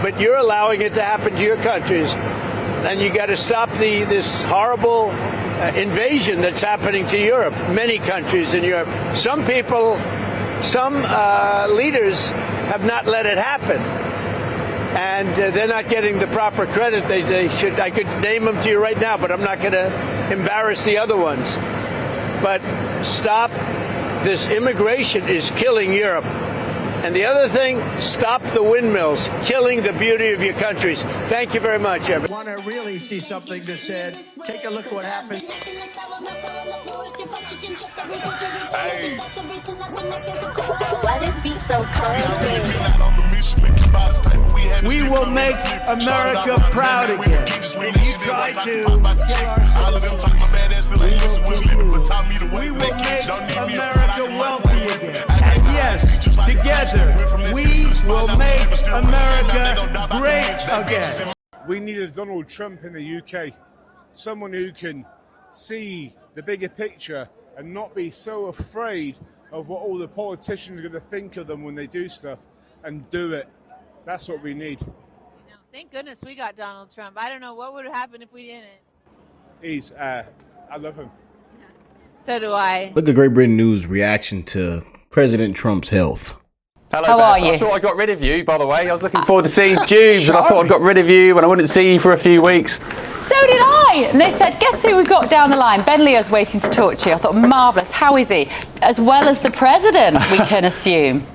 but you're allowing it to happen to your countries. And you got to stop this horrible invasion that's happening to Europe, many countries in Europe. Some people, some leaders have not let it happen. And they're not getting the proper credit they should. I could name them to you right now, but I'm not going to embarrass the other ones. But stop. This immigration is killing Europe. And the other thing, stop the windmills, killing the beauty of your countries. Thank you very much, everyone. Want to really see something that said, take a look at what happened. Hey. Why this beat so cold? We will make America proud again. And you try to we will make America wealthy again. And yes, together, we will make America great again. We need a Donald Trump in the UK, someone who can see the bigger picture and not be so afraid of what all the politicians are going to think of them when they do stuff, and do it. That's what we need. Thank goodness we got Donald Trump. I don't know what would have happened if we didn't. I love him. So do I. Look at Great Britain News reaction to President Trump's health. Hello, How Beth. are you? I thought I got rid of you, by the way. I was looking forward to seeing Jubes, and I thought I got rid of you, and I wouldn't see you for a few weeks. So did I. And they said, guess who we've got down the line? Ben Leo's waiting to talk to you. I thought, marvellous. How is he? As well as the president, we can assume.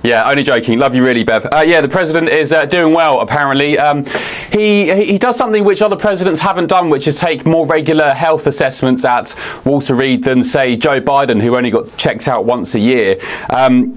Yeah, only joking. Love you really, Bev. Yeah, the president is doing well, apparently. He does something which other presidents haven't done, which is take more regular health assessments at Walter Reed than, say, Joe Biden, who only got checked out once a year.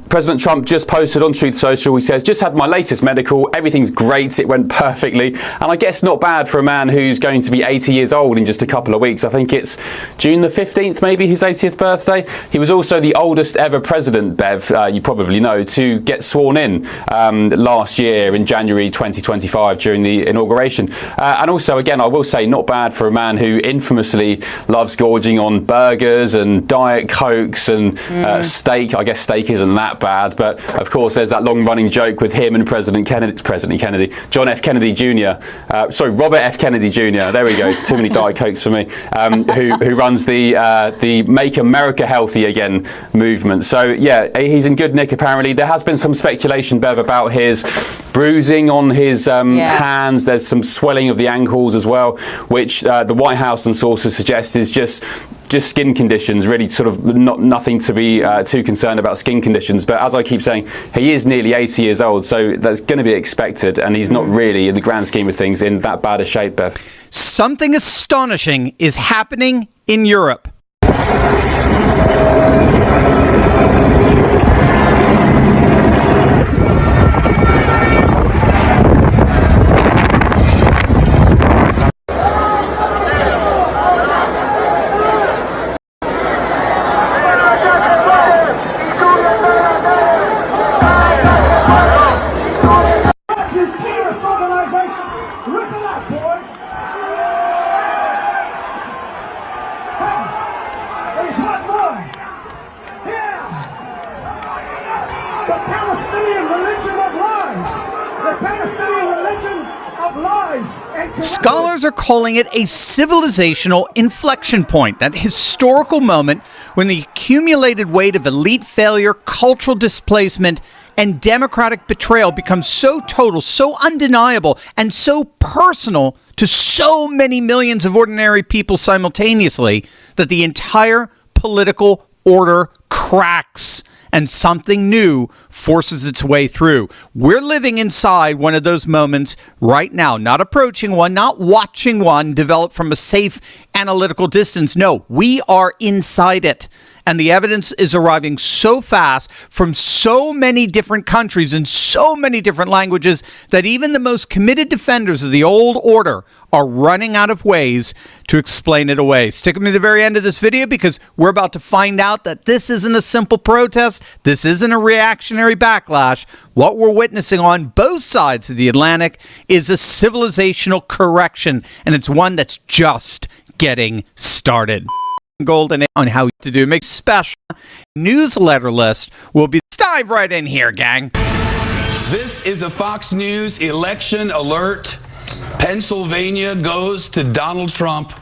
President Trump just posted on Truth Social, he says, just had my latest medical, everything's great, it went perfectly. And I guess not bad for a man who's going to be 80 years old in just a couple of weeks. I think it's June the 15th, maybe, his 80th birthday. He was also the oldest ever president, Bev, you probably know, to get sworn in last year in January 2025 during the inauguration. And also, again, I will say, not bad for a man who infamously loves gorging on burgers and Diet Cokes and steak. I guess steak isn't that bad, but of course there's that long-running joke with him and President Kennedy, John F. Kennedy Jr. Robert F. Kennedy Jr. There we go. Too many Diet Cokes for me. Who runs the Make America Healthy Again movement. So yeah, he's in good nick apparently. There has been some speculation, Bev, about his bruising on his hands. There's some swelling of the ankles as well, which the White House and sources suggest is just skin conditions, really sort of nothing to be too concerned about skin conditions. But as I keep saying, he is nearly 80 years old, so that's going to be expected, and he's not really, in the grand scheme of things, in that bad a shape, Bev. Something astonishing is happening in Europe. Scholars are calling it a civilizational inflection point, that historical moment when the accumulated weight of elite failure, cultural displacement, and democratic betrayal becomes so total, so undeniable, and so personal to so many millions of ordinary people simultaneously that the entire political order cracks and something new forces its way through. We're living inside one of those moments right now, not approaching one, not watching one develop from a safe analytical distance. No, we are inside it. And the evidence is arriving so fast from so many different countries and so many different languages that even the most committed defenders of the old order are running out of ways to explain it away. Stick with me to the very end of this video because we're about to find out that this isn't a simple protest. This isn't a reactionary backlash. What we're witnessing on both sides of the Atlantic is a civilizational correction, and it's one that's just getting started. Golden on how to do make special newsletter list will be. Let's dive right in here, gang. This is a Fox News election alert. Pennsylvania goes to Donald Trump.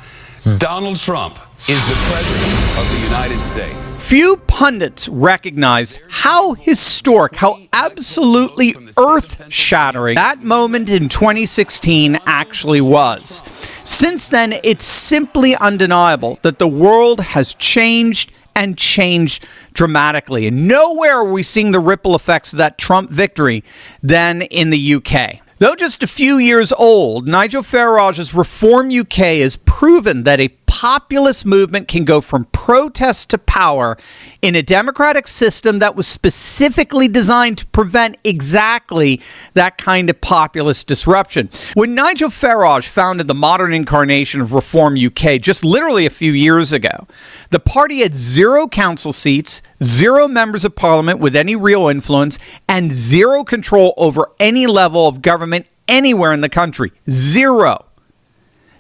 Donald Trump is the president of the United States. Few pundits recognize how historic, how absolutely earth-shattering that moment in 2016 actually was. Since then, it's simply undeniable that the world has changed and changed dramatically. And nowhere are we seeing the ripple effects of that Trump victory than in the UK. Though just a few years old, Nigel Farage's Reform UK has proven that a populist movement can go from protest to power in a democratic system that was specifically designed to prevent exactly that kind of populist disruption. When Nigel Farage founded the modern incarnation of Reform UK just literally a few years ago, the party had 0 council seats, 0 members of parliament with any real influence, and 0 control over any level of government anywhere in the country. 0.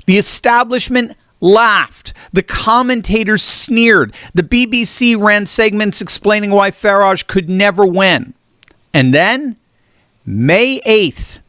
The establishment laughed. The commentators sneered. The BBC ran segments explaining why Farage could never win. And then, May 8th,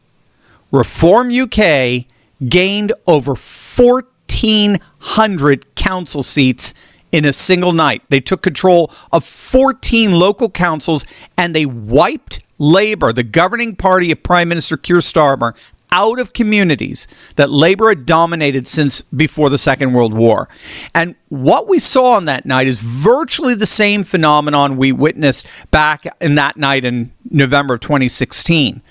Reform UK gained over 1,400 council seats in a single night. They took control of 14 local councils and they wiped Labour, the governing party of Prime Minister Keir Starmer, out of communities that Labour had dominated since before the Second World War. And what we saw on that night is virtually the same phenomenon we witnessed back in that night in November of 2016.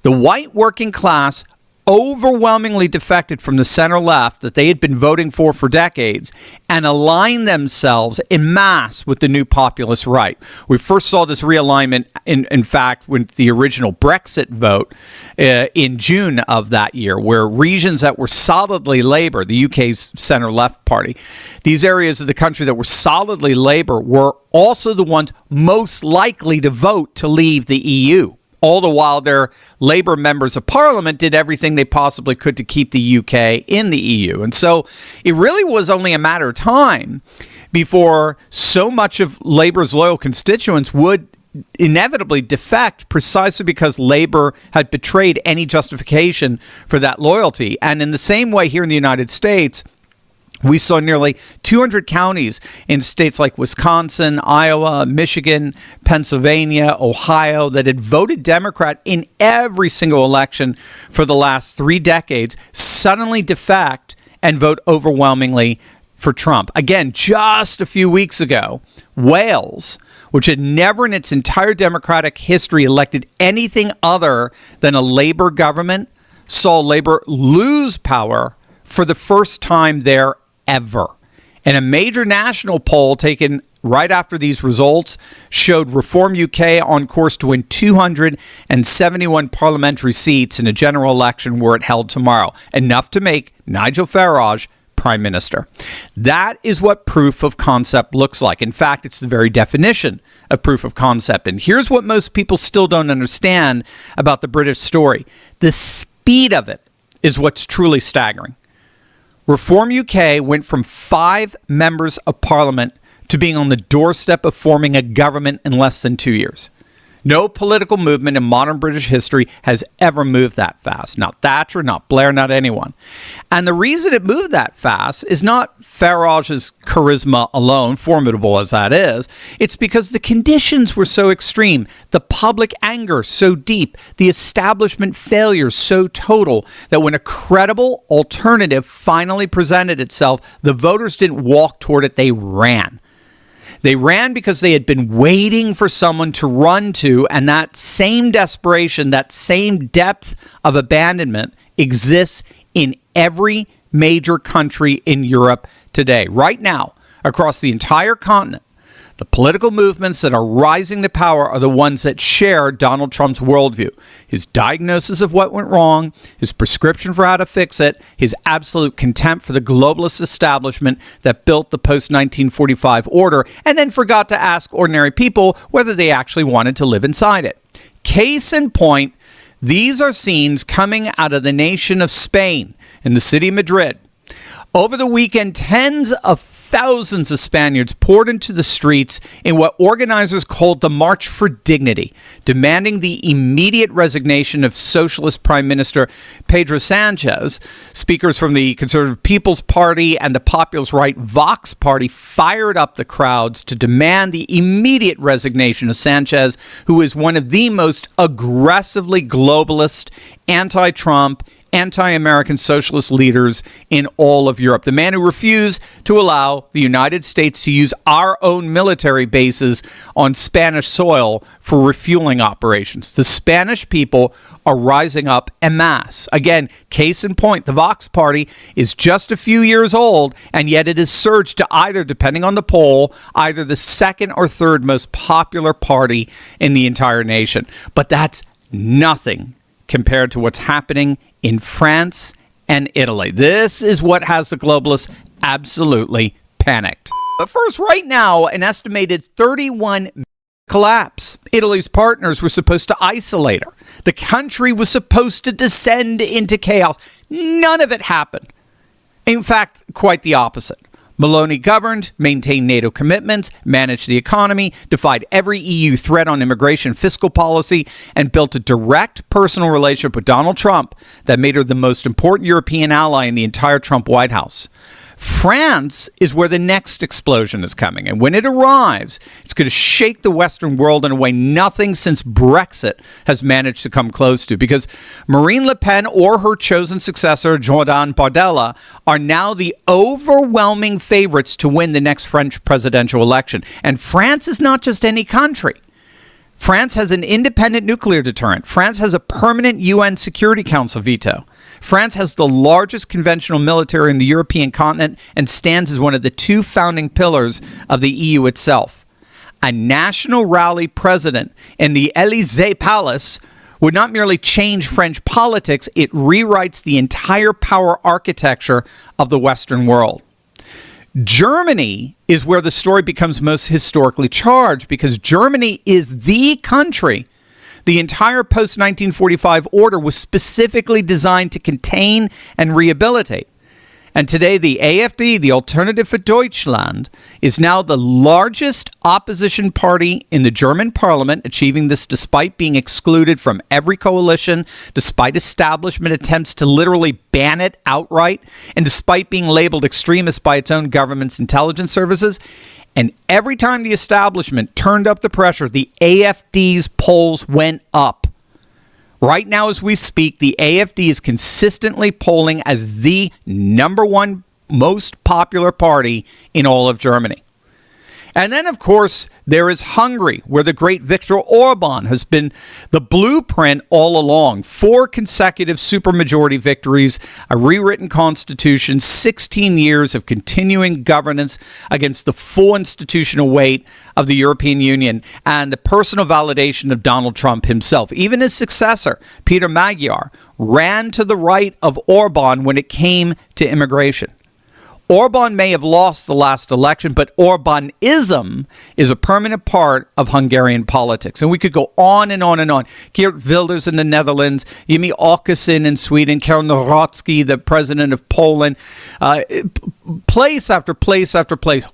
The white working class overwhelmingly defected from the center left that they had been voting for decades and aligned themselves en masse with the new populist right. We first saw this realignment, in fact, with the original Brexit vote in June of that year, where regions that were solidly Labour, the UK's center-left party, these areas of the country that were solidly Labour were also the ones most likely to vote to leave the EU. All the while their Labour members of parliament did everything they possibly could to keep the UK in the EU. And so it really was only a matter of time before so much of Labour's loyal constituents would inevitably defect precisely because Labour had betrayed any justification for that loyalty. And in the same way here in the United States, we saw nearly 200 counties in states like Wisconsin, Iowa, Michigan, Pennsylvania, Ohio that had voted Democrat in every single election for the last 3 decades suddenly defect and vote overwhelmingly for Trump. Again, just a few weeks ago, Wales, which had never in its entire democratic history elected anything other than a Labour government, saw Labour lose power for the first time there ever. And a major national poll taken right after these results showed Reform UK on course to win 271 parliamentary seats in a general election were it held tomorrow, enough to make Nigel Farage Prime Minister. That is what proof of concept looks like. In fact, it's the very definition of proof of concept. And here's what most people still don't understand about the British story. The speed of it is what's truly staggering. Reform UK went from 5 members of parliament to being on the doorstep of forming a government in less than 2 years. No political movement in modern British history has ever moved that fast. Not Thatcher, not Blair, not anyone. And the reason it moved that fast is not Farage's charisma alone, formidable as that is. It's because the conditions were so extreme, the public anger so deep, the establishment failure so total, that when a credible alternative finally presented itself, the voters didn't walk toward it, they ran. They ran because they had been waiting for someone to run to, and that same desperation, that same depth of abandonment exists in every major country in Europe today. Right now, across the entire continent, the political movements that are rising to power are the ones that share Donald Trump's worldview. His diagnosis of what went wrong, his prescription for how to fix it, his absolute contempt for the globalist establishment that built the post-1945 order and then forgot to ask ordinary people whether they actually wanted to live inside it. Case in point, these are scenes coming out of the nation of Spain in the city of Madrid. Over the weekend, tens of thousands of Spaniards poured into the streets in what organizers called the March for Dignity, demanding the immediate resignation of Socialist Prime Minister Pedro Sanchez. Speakers from the Conservative People's Party and the populist right Vox Party fired up the crowds to demand the immediate resignation of Sanchez, who is one of the most aggressively globalist, anti-Trump, anti-American socialist leaders in all of Europe. The man who refused to allow the United States to use our own military bases on Spanish soil for refueling operations. The Spanish people are rising up en masse. Again, case in point, the Vox Party is just a few years old, and yet it has surged to either, depending on the poll, either the second or third most popular party in the entire nation. But that's nothing compared to what's happening in France and Italy. This is what has the globalists absolutely panicked. But first, right now, an estimated 31 collapse. Italy's partners were supposed to isolate her. The country was supposed to descend into chaos. None of it happened. In fact, quite the opposite. Meloni governed, maintained NATO commitments, managed the economy, defied every EU threat on immigration fiscal policy, and built a direct personal relationship with Donald Trump that made her the most important European ally in the entire Trump White House. France is where the next explosion is coming. And when it arrives, it's going to shake the Western world in a way nothing since Brexit has managed to come close to. Because Marine Le Pen or her chosen successor, Jordan Bardella, are now the overwhelming favorites to win the next French presidential election. And France is not just any country. France has an independent nuclear deterrent. France has a permanent UN Security Council veto. France has the largest conventional military in the European continent and stands as one of the two founding pillars of the EU itself. A national rally president in the Élysée Palace would not merely change French politics, it rewrites the entire power architecture of the Western world. Germany is where the story becomes most historically charged because Germany is the country. The entire post-1945 order was specifically designed to contain and rehabilitate. And today, the AfD, the Alternative for Deutschland, is now the largest opposition party in the German parliament, achieving this despite being excluded from every coalition, despite establishment attempts to literally ban it outright, and despite being labeled extremist by its own government's intelligence services. And every time the establishment turned up the pressure, the AfD's polls went up. Right now, as we speak, the AfD is consistently polling as the number one most popular party in all of Germany. And then, of course, there is Hungary, where the great Viktor Orban has been the blueprint all along. 4 consecutive supermajority victories, a rewritten constitution, 16 years of continuing governance against the full institutional weight of the European Union and the personal validation of Donald Trump himself. Even his successor, Peter Magyar, ran to the right of Orban when it came to immigration. Orban may have lost the last election, but Orbanism is a permanent part of Hungarian politics. And we could go on and on and on. Geert Wilders in the Netherlands, Jimmie Åkesson in Sweden, Karol Nawrocki, the president of Poland, place after place after place.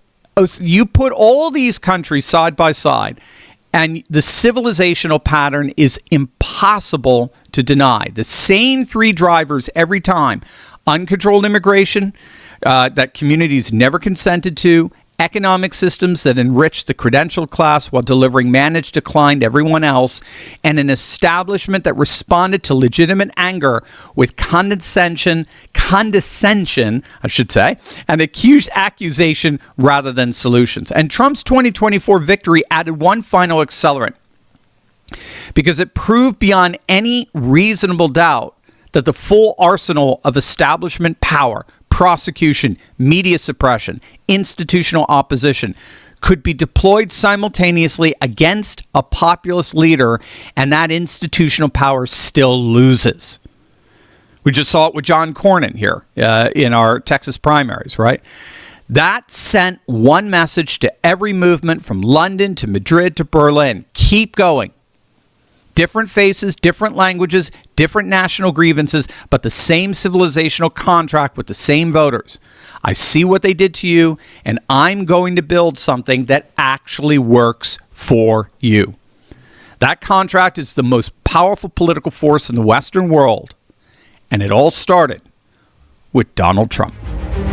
You put all these countries side by side, and the civilizational pattern is impossible to deny. The same 3 drivers every time: uncontrolled immigration, that communities never consented to, economic systems that enrich the credentialed class while delivering managed decline to everyone else, and an establishment that responded to legitimate anger with condescension, I should say, and accusation rather than solutions. And Trump's 2024 victory added one final accelerant because it proved beyond any reasonable doubt that the full arsenal of establishment power, prosecution, media suppression, institutional opposition could be deployed simultaneously against a populist leader, and that institutional power still loses. We just saw it with John Cornyn here in our Texas primaries, right? That sent one message to every movement from London to Madrid to Berlin: keep going. different faces, different languages, different national grievances, but the same civilizational contract with the same voters. I see what they did to you, and I'm going to build something that actually works for you. That contract is the most powerful political force in the Western world, and it all started with Donald Trump.